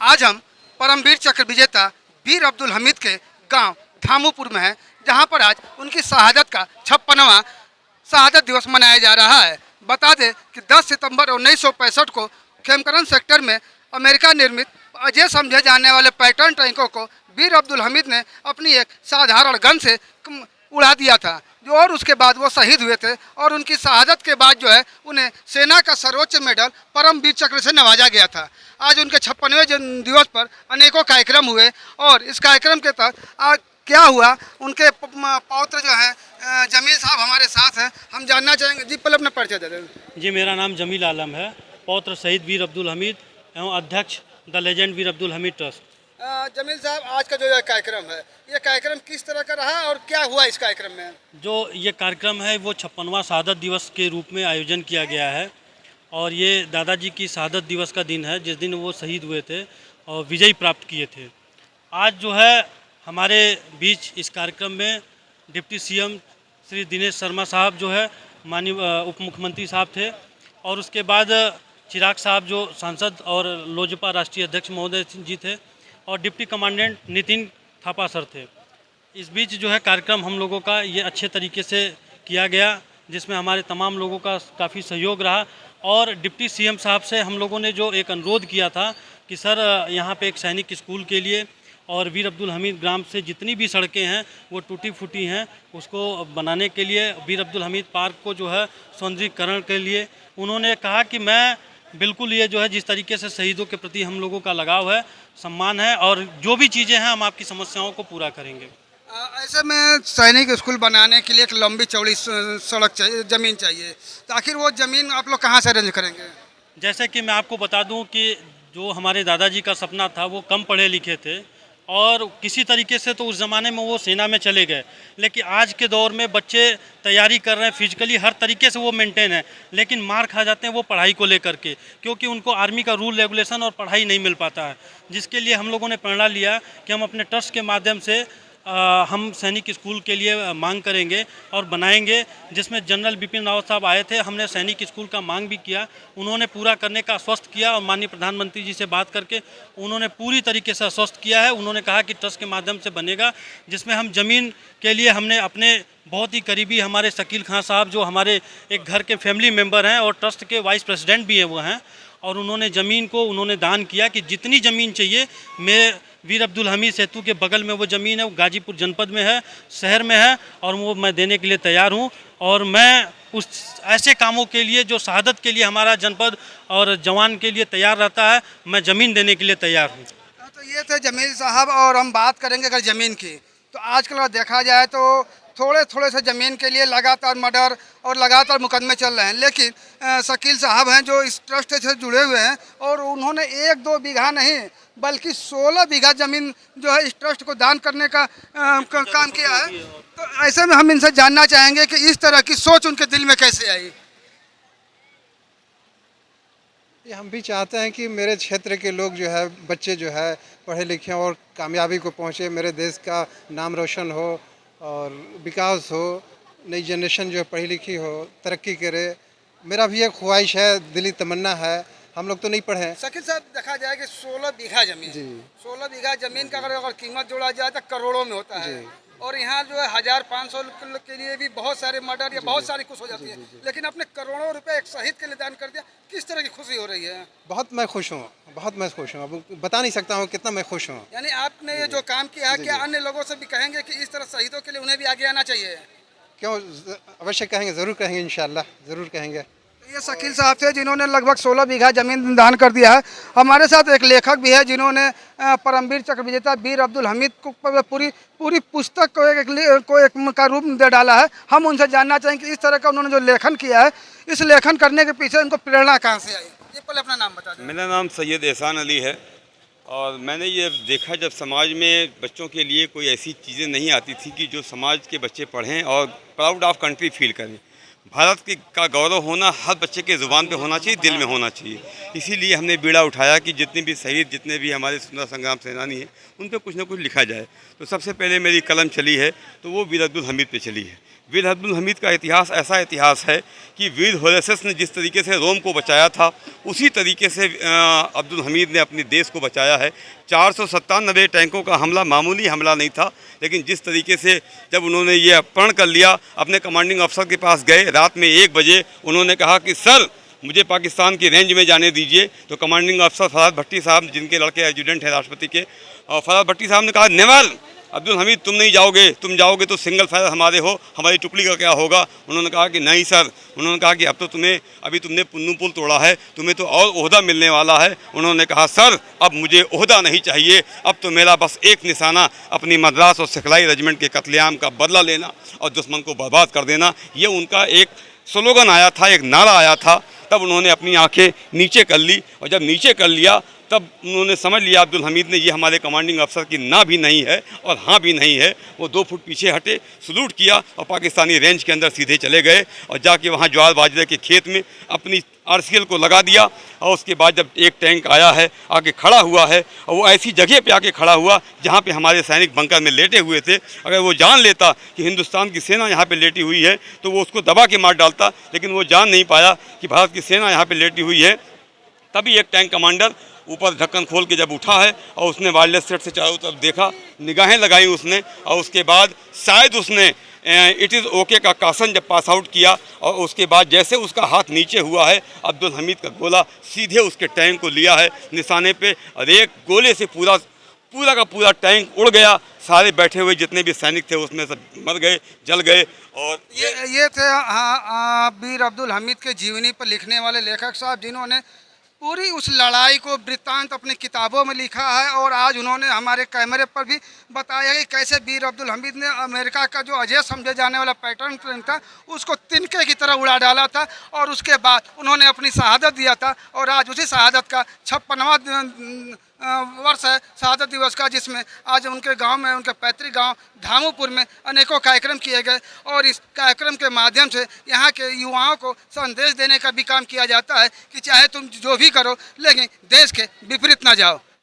आज हम परमवीर चक्र विजेता वीर अब्दुल हमीद के गांव धामूपुर में हैं, जहां पर आज उनकी शहादत का 56वां शहादत दिवस मनाया जा रहा है। बता दें कि 10 सितंबर 1965 को खेमकरन सेक्टर में अमेरिका निर्मित अजय समझे जाने वाले पैटर्न टैंकों को वीर अब्दुल हमीद ने अपनी एक साधारण गन से उड़ा दिया था, और उसके बाद वो शहीद हुए थे। और उनकी शहादत के बाद जो है उन्हें सेना का सर्वोच्च मेडल परमवीर चक्र से नवाजा गया था। आज उनके 56वें जन्म दिवस पर अनेकों कार्यक्रम हुए, और इस कार्यक्रम के तहत आज क्या हुआ, उनके पौत्र जो है जमील साहब हमारे साथ हैं। हम जानना चाहेंगे जी, पहले अपना परिचय दे दें। जी, मेरा नाम जमील आलम है, पौत्र शहीद वीर अब्दुल हमीद एवं अध्यक्ष the legend Veer Abdul Hamid trust. Jameel साहब, आज का जो कार्यक्रम है, ये कार्यक्रम किस तरह का रहा और क्या हुआ इस कार्यक्रम में? जो ये कार्यक्रम है वो 56वां शहादत दिवस के रूप में आयोजन किया गया है, और ये दादाजी की शहादत दिवस का दिन है, जिस दिन वो शहीद हुए थे और विजय प्राप्त किए थे। आज जो है हमारे बीच इस कार्यक्रम में डिप्टी सीएम श्री दिनेश शर्मा साहब जो है माननीय उप मुख्यमंत्री साहब थे, और उसके बाद चिराग साहब जो सांसद और लोजपा राष्ट्रीय अध्यक्ष महोदय जी थे, और deputy commandant Nitin Thapa sir थे। इस बीच जो है कार्यक्रम हम लोगों का ये अच्छे तरीके से किया गया, जिसमें हमारे तमाम लोगों का काफ़ी सहयोग रहा। और डिप्टी सीएम साहब से हम लोगों ने जो एक अनुरोध किया था कि सर यहाँ पे एक सैनिक स्कूल के लिए और वीर अब्दुल हमीद ग्राम से जितनी भी सड़कें हैं वो टूटी फूटी हैं, उसको बनाने के लिए, वीर अब्दुल हमीद पार्क को जो है सौंदर्यीकरण के लिए, उन्होंने कहा कि मैं बिल्कुल ये जो है जिस तरीके से शहीदों के प्रति हम लोगों का लगाव है, सम्मान है, और जो भी चीज़ें हैं हम आपकी समस्याओं को पूरा करेंगे। ऐसे में सैनिक स्कूल बनाने के लिए एक लंबी चौड़ी सड़क चाहिए, ज़मीन चाहिए, तो आखिर वो ज़मीन आप लोग कहाँ से अरेंज करेंगे? जैसे कि मैं आपको बता दूं कि जो हमारे दादाजी का सपना था, वो कम पढ़े लिखे थे और किसी तरीके से तो उस ज़माने में वो सेना में चले गए, लेकिन आज के दौर में बच्चे तैयारी कर रहे हैं, फिजिकली हर तरीके से वो मेंटेन है, लेकिन मार खा जाते हैं वो पढ़ाई को लेकर के, क्योंकि उनको आर्मी का रूल रेगुलेशन और पढ़ाई नहीं मिल पाता है। जिसके लिए हम लोगों ने प्रेरणा लिया कि हम अपने ट्रस्ट के माध्यम से हम सैनिक स्कूल के लिए मांग करेंगे और बनाएंगे, जिसमें जनरल बिपिन रावत साहब आए थे। हमने सैनिक स्कूल का मांग भी किया, उन्होंने पूरा करने का आश्वस्त किया, और माननीय प्रधानमंत्री जी से बात करके उन्होंने पूरी तरीके से आश्वस्त किया है। उन्होंने कहा कि ट्रस्ट के माध्यम से बनेगा, जिसमें हम ज़मीन के लिए हमने अपने बहुत ही करीबी हमारे शकील खां साहब, जो हमारे एक घर के फैमिली मेम्बर हैं और ट्रस्ट के वाइस प्रेसिडेंट भी हैं वो हैं, और उन्होंने ज़मीन को उन्होंने दान किया कि जितनी ज़मीन चाहिए, मैं वीर अब्दुल हमीद सेतु के बगल में वो ज़मीन है, वो गाजीपुर जनपद में है, शहर में है, और वो मैं देने के लिए तैयार हूँ। और मैं उस ऐसे कामों के लिए जो शहादत के लिए हमारा जनपद और जवान के लिए तैयार रहता है, मैं ज़मीन देने के लिए तैयार हूँ। तो ये थे जमील साहब, और हम बात करेंगे अगर ज़मीन की, तो आजकल देखा जाए तो थोड़े थोड़े से ज़मीन के लिए लगातार मर्डर और लगातार मुकदमे चल रहे हैं, लेकिन शकील साहब हैं जो इस ट्रस्ट से जुड़े हुए हैं, और उन्होंने 1-2 बीघा नहीं बल्कि 16 बीघा ज़मीन जो है इस ट्रस्ट को दान करने का काम किया है। तो ऐसे में हम इनसे जानना चाहेंगे कि इस तरह की सोच उनके दिल में कैसे आई? ये हम भी चाहते हैं कि मेरे क्षेत्र के लोग जो है, बच्चे जो है पढ़े लिखे और कामयाबी को पहुँचे, मेरे देश का नाम रोशन हो और विकास हो, नई जनरेशन जो है पढ़ी लिखी हो, तरक्की करे। मेरा भी एक ख्वाहिश है, दिली तमन्ना है। हम लोग तो नहीं पढ़े। शकील साहब, देखा जाए कि 16 बीघा ज़मीन, 16 बीघा ज़मीन का अगर कीमत जोड़ा जाए तो करोड़ों में होता है, और यहाँ जो है 1500 के लिए भी बहुत सारे मर्डर या बहुत सारी कुछ हो जाती है, लेकिन अपने करोड़ों रुपए एक शहीद के लिए दान कर दिया। किस तरह की खुशी हो रही है? बहुत मैं खुश हूँ, बहुत मैं खुश हूँ, अब बता नहीं सकता हूँ कितना मैं खुश हूँ। यानी आपने ये जो काम किया है, क्या अन्य लोगों से भी कहेंगे कि इस तरह शहीदों के लिए उन्हें भी आगे आना चाहिए? क्यों, अवश्य कहेंगे, ज़रूर कहेंगे, इंशाल्लाह ज़रूर कहेंगे। ये शकील साहब थे जिन्होंने लगभग 16 बीघा ज़मीन दान कर दिया है। हमारे साथ एक लेखक भी है जिन्होंने परमवीर चक्र विजेता वीर अब्दुल हमीद को पूरी पुस्तक को एक का रूप दे डाला है। हम उनसे जानना चाहेंगे कि इस तरह का उन्होंने जो लेखन किया है, इस लेखन करने के पीछे उनको प्रेरणा कहाँ से आई? ये पहले अपना नाम बता दें। मेरा नाम सैयद एहसान अली है, और मैंने ये देखा जब समाज में बच्चों के लिए कोई ऐसी चीज़ें नहीं आती थी कि जो समाज के बच्चे पढ़ें और प्राउड ऑफ कंट्री फील करें। भारत का गौरव होना हर बच्चे के ज़ुबान पे होना चाहिए, दिल में होना चाहिए। इसीलिए हमने बीड़ा उठाया कि जितने भी शहीद, जितने भी हमारे स्वतंत्रता संग्राम सेनानी हैं, उन पर कुछ ना कुछ लिखा जाए। तो सबसे पहले मेरी कलम चली है तो वो वीर अब्दुल हमीद पे चली है। वीर अब्दुल हमीद का इतिहास ऐसा इतिहास है कि वीर होरेसस ने जिस तरीके से रोम को बचाया था, उसी तरीके से अब्दुल हमीद ने अपने देश को बचाया है। 497 टैंकों का हमला मामूली हमला नहीं था, लेकिन जिस तरीके से जब उन्होंने ये प्रण कर लिया, अपने कमांडिंग अफसर के पास गए, रात में 1 बजे उन्होंने कहा कि सर मुझे पाकिस्तान की रेंज में जाने दीजिए। तो कमांडिंग अफसर फरहाद भट्टी साहब, जिनके लड़के एजुडेंट हैं राष्ट्रपति के, और फरहाद भट्टी साहब ने कहा नेवर अब्दुल हमीद तुम नहीं जाओगे, तुम जाओगे तो सिंगल फायर हमारे हो, हमारी टुकड़ी का क्या होगा। उन्होंने कहा कि नहीं सर, उन्होंने कहा कि अब तो अभी तुमने पुन्नू पुल तोड़ा है, तुम्हें तो और ओहदा मिलने वाला है। उन्होंने कहा सर अब मुझे ओहदा नहीं चाहिए, अब तो मेरा बस एक निशाना अपनी मद्रास और सिखलाई रेजिमेंट के कत्लेआम का बदला लेना और दुश्मन को बर्बाद कर देना। ये उनका एक स्लोगन आया था, एक नारा आया था। तब उन्होंने अपनी आंखें नीचे कर ली, और जब नीचे कर लिया तब उन्होंने समझ लिया अब्दुल हमीद ने, ये हमारे कमांडिंग अफसर की ना भी नहीं है और हाँ भी नहीं है। वो 2 फुट पीछे हटे, सलूट किया और पाकिस्तानी रेंज के अंदर सीधे चले गए और जाके वहाँ ज्वार बाजरे के खेत में अपनी आरसीएल को लगा दिया। और उसके बाद जब एक टैंक आया है, आके खड़ा हुआ है, और वो ऐसी जगह पे आके खड़ा हुआ जहाँ पे हमारे सैनिक बंकर में लेटे हुए थे। अगर वो जान लेता कि हिंदुस्तान की सेना यहाँ पे लेटी हुई है तो वो उसको दबा के मार डालता, लेकिन वो जान नहीं पाया कि भारत की सेना यहाँ पे लेटी हुई है। तभी एक टैंक कमांडर ऊपर ढक्कन खोल के जब उठा है और उसने वायरलेस सेट से चारों तरफ देखा, निगाहें लगाई उसने, और उसके बाद शायद उसने इट इज़ ओके का कासन जब पास आउट किया, और उसके बाद जैसे उसका हाथ नीचे हुआ है, अब्दुल हमीद का गोला सीधे उसके टैंक को लिया है निशाने पे, और एक गोले से पूरा का पूरा टैंक उड़ गया। सारे बैठे हुए जितने भी सैनिक थे उसमें सब मर गए, जल गए। और ये थे वीर अब्दुल हमीद के जीवनी पर लिखने वाले लेखक साहब, जिन्होंने पूरी उस लड़ाई को वृत्तांत अपनी किताबों में लिखा है। और आज उन्होंने हमारे कैमरे पर भी बताया कि कैसे वीर अब्दुल हमीद ने अमेरिका का जो अजय समझे जाने वाला पैटर्न प्लेन था उसको तिनके की तरह उड़ा डाला था, और उसके बाद उन्होंने अपनी शहादत दिया था। और आज उसी शहादत का 56वां वर्ष है शहादत दिवस का, जिसमें आज उनके गांव में, उनके पैतृक गांव धामूपुर में अनेकों कार्यक्रम किए गए। और इस कार्यक्रम के माध्यम से यहाँ के युवाओं को संदेश देने का भी काम किया जाता है कि चाहे तुम जो भी करो, लेकिन देश के विपरीत ना जाओ।